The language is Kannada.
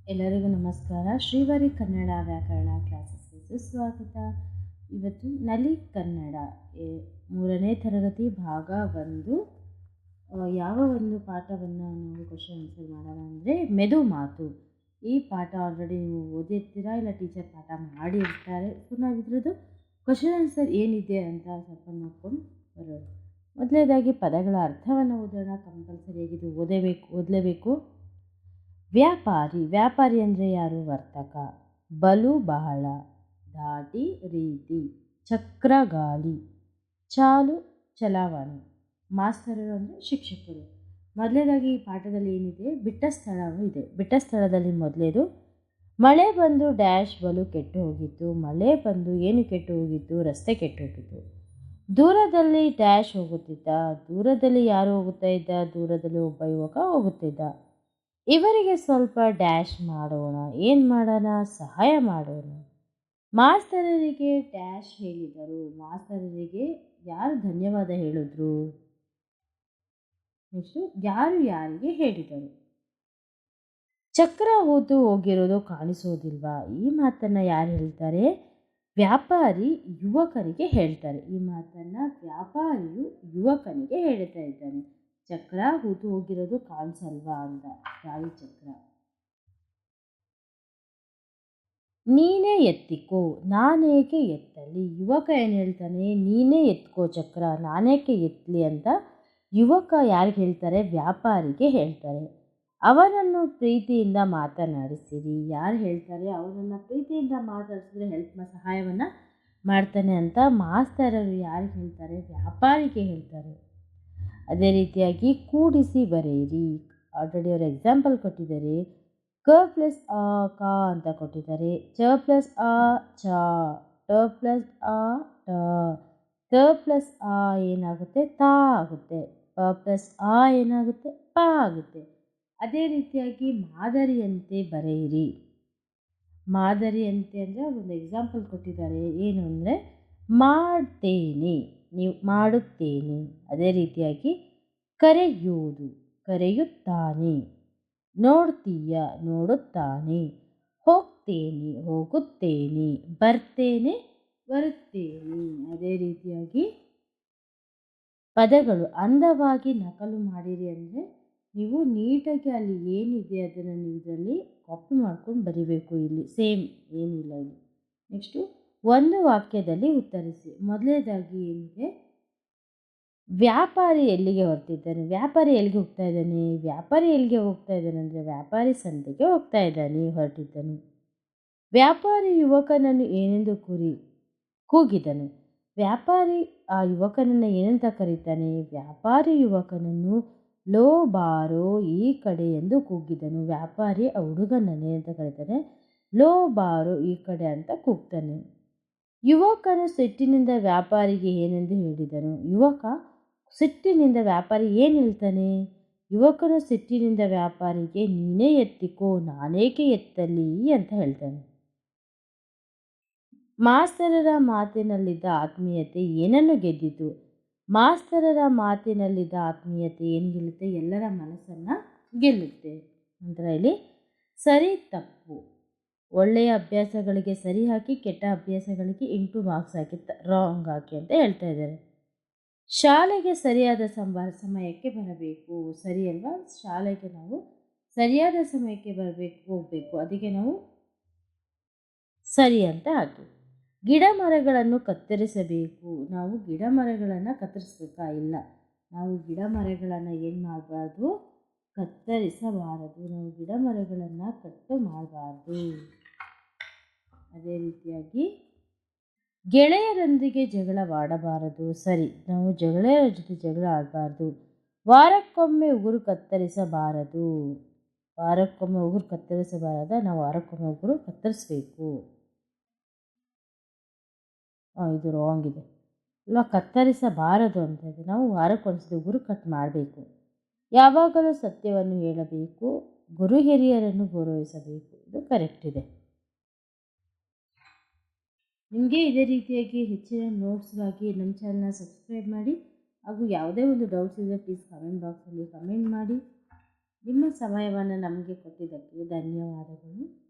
ಎಲ್ಲರಿಗೂ ನಮಸ್ಕಾರ. ಶ್ರೀವಾರಿ ಕನ್ನಡ ವ್ಯಾಕರಣ ಕ್ಲಾಸಸ್ಗೆ ಸುಸ್ವಾಗತ. ಇವತ್ತು ನಲಿ ಕನ್ನಡ 3ನೇ ತರಗತಿ ಭಾಗ 1 ಯಾವ ಒಂದು ಪಾಠವನ್ನು ನಾವು ಕ್ವಶನ್ ಆನ್ಸರ್ ಮಾಡೋಣ ಅಂದರೆ ಮೆದು ಮಾತು. ಈ ಪಾಠ ಆಲ್ರೆಡಿ ನೀವು ಓದಿರ್ತೀರಾ, ಇಲ್ಲ ಟೀಚರ್ ಪಾಠ ಮಾಡಿರ್ತಾರೆ. ಸೊ ನಾವು ಇದ್ರದ್ದು ಕ್ವಶನ್ ಆನ್ಸರ್ ಏನಿದೆ ಅಂತ ಸ್ವಲ್ಪ ನೋಡ್ಕೊಂಡು ಬರೋಣ. ಮೊದಲನೇದಾಗಿ ಪದಗಳ ಅರ್ಥವನ್ನು ಓದೋಣ. ಕಂಪಲ್ಸರಿಯಾಗಿ ಇದು ಓದಲೇಬೇಕು. ವ್ಯಾಪಾರಿ. ವ್ಯಾಪಾರಿ ಅಂದರೆ ಯಾರು? ವರ್ತಕ. ಬಲು ಬಹಳ, ಧಾಟಿ ರೀತಿ, ಚಕ್ರಗಾಲಿ, ಚಾಲು ಚಲಾವಣೆ. ಮಾಸ್ತರರು ಅಂದರೆ ಶಿಕ್ಷಕರು. ಮೊದಲನೇದಾಗಿ ಈ ಪಾಠದಲ್ಲಿ ಏನಿದೆ, ಬಿಟ್ಟ ಸ್ಥಳವೂ ಇದೆ. ಬಿಟ್ಟ ಸ್ಥಳದಲ್ಲಿ ಮೊದಲೇದು ಮಳೆ ಬಂದು ಡ್ಯಾಶ್ ಬಲು ಕೆಟ್ಟು ಹೋಗಿತ್ತು. ಮಳೆ ಬಂದು ಏನು ಕೆಟ್ಟು ಹೋಗಿತ್ತು? ರಸ್ತೆ ಕೆಟ್ಟು ಹೋಗಿತ್ತು. ದೂರದಲ್ಲಿ ಡ್ಯಾಶ್ ಹೋಗುತ್ತಿದ್ದ. ದೂರದಲ್ಲಿ ಯಾರು ಹೋಗುತ್ತಾ ಇದ್ದ? ದೂರದಲ್ಲಿ ಒಬ್ಬ ಯುವಕ ಹೋಗುತ್ತಿದ್ದ. ಇವರಿಗೆ ಸ್ವಲ್ಪ ಡ್ಯಾಶ್ ಮಾಡೋಣ. ಏನು ಮಾಡೋಣ? ಸಹಾಯ ಮಾಡೋಣ. ಮಾಸ್ತರರಿಗೆ ಡ್ಯಾಶ್ ಹೇಳಿದರು. ಮಾಸ್ತರರಿಗೆ ಯಾರು ಧನ್ಯವಾದ ಹೇಳಿದ್ರು? ನೆಕ್ಸ್ಟು ಯಾರು ಯಾರಿಗೆ ಹೇಳಿದರು? ಚಕ್ರ ಹೂತು ಹೋಗಿರೋದು ಕಾಣಿಸೋದಿಲ್ವಾ? ಈ ಮಾತನ್ನು ಯಾರು ಹೇಳ್ತಾರೆ? ವ್ಯಾಪಾರಿ ಯುವಕರಿಗೆ ಹೇಳ್ತಾರೆ. ಈ ಮಾತನ್ನು ವ್ಯಾಪಾರಿಯು ಯುವಕನಿಗೆ ಹೇಳ್ತಾ ಇದ್ದಾನೆ. ಚಕ್ರ ಹೂತು ಹೋಗಿರೋದು ಕಾಣಿಸಲ್ವಾ ಅಂತ. ಗಾಳಿ ಚಕ್ರ. ನೀನೇ ಎತ್ತಿಕೋ, ನಾನೇಕೆ ಎತ್ತಲಿ? ಯುವಕ ಏನು ಹೇಳ್ತಾನೆ? ನೀನೇ ಎತ್ಕೋ ಚಕ್ರ, ನಾನೇಕೆ ಎತ್ತಲಿ ಅಂತ ಯುವಕ ಯಾರಿಗೆ ಹೇಳ್ತಾರೆ? ವ್ಯಾಪಾರಿಗೆ ಹೇಳ್ತಾರೆ. ಅವನನ್ನು ಪ್ರೀತಿಯಿಂದ ಮಾತನಾಡಿಸಿರಿ. ಯಾರು ಹೇಳ್ತಾರೆ? ಅವನನ್ನು ಪ್ರೀತಿಯಿಂದ ಮಾತಾಡಿಸಿದ್ರೆ ಸಹಾಯವನ್ನು ಮಾಡ್ತಾನೆ ಅಂತ ಮಾಸ್ತರರು ಯಾರಿಗೆ ಹೇಳ್ತಾರೆ? ವ್ಯಾಪಾರಿಗೆ ಹೇಳ್ತಾರೆ. ಅದೇ ರೀತಿಯಾಗಿ ಕೂಡಿಸಿ ಬರೆಯಿರಿ. ಆಲ್ರೆಡಿ ಅವರು ಎಕ್ಸಾಂಪಲ್ ಕೊಟ್ಟಿದ್ದಾರೆ. ಕ ಪ್ಲಸ್ ಅ ಕ ಅಂತ ಕೊಟ್ಟಿದ್ದಾರೆ. ಚ ಪ್ಲಸ್ ಅ ಚ, ಟ ಪ್ಲಸ್ ಅ ಟ, ತ ಪ್ಲಸ್ ಆ ಏನಾಗುತ್ತೆ? ತ ಆಗುತ್ತೆ. ಪ ಪ್ಲಸ್ ಆ ಏನಾಗುತ್ತೆ? ಪ ಆಗುತ್ತೆ. ಅದೇ ರೀತಿಯಾಗಿ ಮಾದರಿಯಂತೆ ಬರೆಯಿರಿ. ಮಾದರಿಯಂತೆ ಅಂದರೆ ಒಂದು ಎಕ್ಸಾಂಪಲ್ ಕೊಟ್ಟಿದ್ದಾರೆ. ಏನು ಅಂದರೆ ಮಾಡ್ತೇನೆ, ನೀವು ಮಾಡುತ್ತೇನೆ. ಅದೇ ರೀತಿಯಾಗಿ ಕರೆಯುವುದು, ಕರೆಯುತ್ತಾನೆ. ನೋಡ್ತೀಯ, ನೋಡುತ್ತಾನೆ. ಹೋಗ್ತೇನೆ, ಹೋಗುತ್ತೇನೆ. ಬರ್ತೇನೆ, ಬರುತ್ತೇನೆ. ಅದೇ ರೀತಿಯಾಗಿ ಪದಗಳು ಅಂದವಾಗಿ ನಕಲು ಮಾಡಿರಿ ಅಂದರೆ ನೀವು ನೀಟಾಗಿ ಅಲ್ಲಿ ಏನಿದೆ ಅದನ್ನು ನೀವು ಇದರಲ್ಲಿ ಕಾಪಿ ಮಾಡ್ಕೊಂಡು ಬರಿಬೇಕು. ಇಲ್ಲಿ ಸೇಮ್ ಏನಿಲ್ಲ ಇಲ್ಲಿ. ನೆಕ್ಸ್ಟು ಒಂದು ವಾಕ್ಯದಲ್ಲಿ ಉತ್ತರಿಸಿ. ಮೊದಲನೇದಾಗಿ ಏನಿದೆ? ವ್ಯಾಪಾರಿ ಎಲ್ಲಿಗೆ ಹೊರಟಿದ್ದಾನೆ? ವ್ಯಾಪಾರಿ ಎಲ್ಲಿಗೆ ಹೋಗ್ತಾ ಇದ್ದಾನೆ? ವ್ಯಾಪಾರಿ ಎಲ್ಲಿಗೆ ಹೋಗ್ತಾ ಇದ್ದಾನೆ ಅಂದರೆ ವ್ಯಾಪಾರಿ ಸಂತೆಗೆ ಹೋಗ್ತಾ ಇದ್ದಾನೆ, ಹೊರಟಿದ್ದಾನೆ. ವ್ಯಾಪಾರಿ ಯುವಕನನ್ನು ಏನೆಂದು ಕೂಗಿದನು. ವ್ಯಾಪಾರಿ ಆ ಯುವಕನನ್ನು ಏನಂತ ಕರೀತಾನೆ? ವ್ಯಾಪಾರಿ ಯುವಕನನ್ನು ಲೋ ಬಾರೋ ಈ ಕಡೆ ಎಂದು ಕೂಗಿದನು. ವ್ಯಾಪಾರಿ ಆ ಹುಡುಗನನ್ನೇ ಅಂತ ಕರೀತಾನೆ. ಲೋ ಬಾರೋ ಈ ಕಡೆ ಅಂತ ಕೂಗ್ತಾನೆ. ಯುವಕನು ಸಿಟ್ಟಿನಿಂದ ವ್ಯಾಪಾರಿಗೆ ಏನೆಂದು ಹೇಳಿದನು. ಯುವಕ ಸಿಟ್ಟಿನಿಂದ ವ್ಯಾಪಾರಿ ಏನು ಹೇಳ್ತಾನೆ? ಯುವಕನು ಸಿಟ್ಟಿನಿಂದ ವ್ಯಾಪಾರಿಗೆ ನೀನೇ ಎತ್ತಿಕೋ, ನಾನೇಕೆ ಎತ್ತಲಿ ಅಂತ ಹೇಳ್ತಾನೆ. ಮಾಸ್ತರರ ಮಾತಿನಲ್ಲಿದ್ದ ಆತ್ಮೀಯತೆ ಏನನ್ನು ಗೆದ್ದಿತು? ಮಾಸ್ತರರ ಮಾತಿನಲ್ಲಿದ್ದ ಆತ್ಮೀಯತೆ ಏನು ಗೆಲ್ಲುತ್ತೆ? ಎಲ್ಲರ ಮನಸ್ಸನ್ನು ಗೆಲ್ಲುತ್ತೆ. ನಂತರ ಇಲ್ಲಿ ಸರಿ ತಪ್ಪು. ಒಳ್ಳೆಯ ಅಭ್ಯಾಸಗಳಿಗೆ ಸರಿ ಹಾಕಿ, ಕೆಟ್ಟ ಅಭ್ಯಾಸಗಳಿಗೆ ಇಂಟು ಮಾರ್ಕ್ಸ್ ಹಾಕಿ, ರಾಂಗ್ ಹಾಕಿ ಅಂತ ಹೇಳ್ತಾ ಇದ್ದಾರೆ. ಶಾಲೆಗೆ ಸರಿಯಾದ ಸಮಯಕ್ಕೆ ಬರಬೇಕು. ಸರಿ ಅಲ್ವಾ? ಶಾಲೆಗೆ ನಾವು ಸರಿಯಾದ ಸಮಯಕ್ಕೆ ಹೋಗಬೇಕು. ಅದಕ್ಕೆ ನಾವು ಸರಿ ಅಂತ ಹಾಕಿ. ಗಿಡ ಮರಗಳನ್ನು ಕತ್ತರಿಸಬೇಕು. ನಾವು ಗಿಡ ಮರಗಳನ್ನು ಕತ್ತರಿಸಬೇಕಾ? ಇಲ್ಲ. ನಾವು ಗಿಡ ಮರಗಳನ್ನು ಏನು ಮಾಡಬಾರ್ದು? ಕತ್ತರಿಸಬಾರದು. ನಾವು ಗಿಡ ಮರಗಳನ್ನು ಕಟ್ಟು ಮಾಡಬಾರ್ದು. ಅದೇ ರೀತಿಯಾಗಿ ಗೆಳೆಯರೊಂದಿಗೆ ಜಗಳವಾಡಬಾರದು. ಸರಿ, ನಾವು ಗೆಳೆಯರ ಜೊತೆ ಜಗಳ ಆಡಬಾರ್ದು. ವಾರಕ್ಕೊಮ್ಮೆ ಉಗುರು ಕತ್ತರಿಸಬಾರದು. ವಾರಕ್ಕೊಮ್ಮೆ ಉಗುರು ಕತ್ತರಿಸಬಾರದ, ನಾವು ವಾರಕ್ಕೊಮ್ಮೆ ಉಗುರು ಕತ್ತರಿಸಬೇಕು. ಇದು ರಾಂಗ್ ಇದೆ. ಇಲ್ಲ, ಕತ್ತರಿಸಬಾರದು ಅಂತ ಇದೆ. ನಾವು ವಾರಕ್ಕೊಂದ್ಸತಿ ಉಗುರು ಕಟ್ ಮಾಡಬೇಕು. ಯಾವಾಗಲೂ ಸತ್ಯವನ್ನು ಹೇಳಬೇಕು. ಗುರು ಹಿರಿಯರನ್ನು ಗೌರವಿಸಬೇಕು. ಇದು ಕರೆಕ್ಟ್ ಇದೆ. ನಿಮಗೆ ಇದೇ ರೀತಿಯಾಗಿ ಹೆಚ್ಚಿನ ನೋಟ್ಸ್ಗಾಗಿ ನಮ್ಮ ಚಾನಲ್ನ ಸಬ್ಸ್ಕ್ರೈಬ್ ಮಾಡಿ. ಹಾಗೂ ಯಾವುದೇ ಒಂದು ಡೌಟ್ಸ್ ಇದ್ದರೆ ಪ್ಲೀಸ್ ಕಮೆಂಟ್ ಬಾಕ್ಸಲ್ಲಿ ಕಮೆಂಟ್ ಮಾಡಿ. ನಿಮ್ಮ ಸಮಯವನ್ನು ನಮಗೆ ಕೊಟ್ಟಿದ್ದಕ್ಕೆ ಧನ್ಯವಾದಗಳು.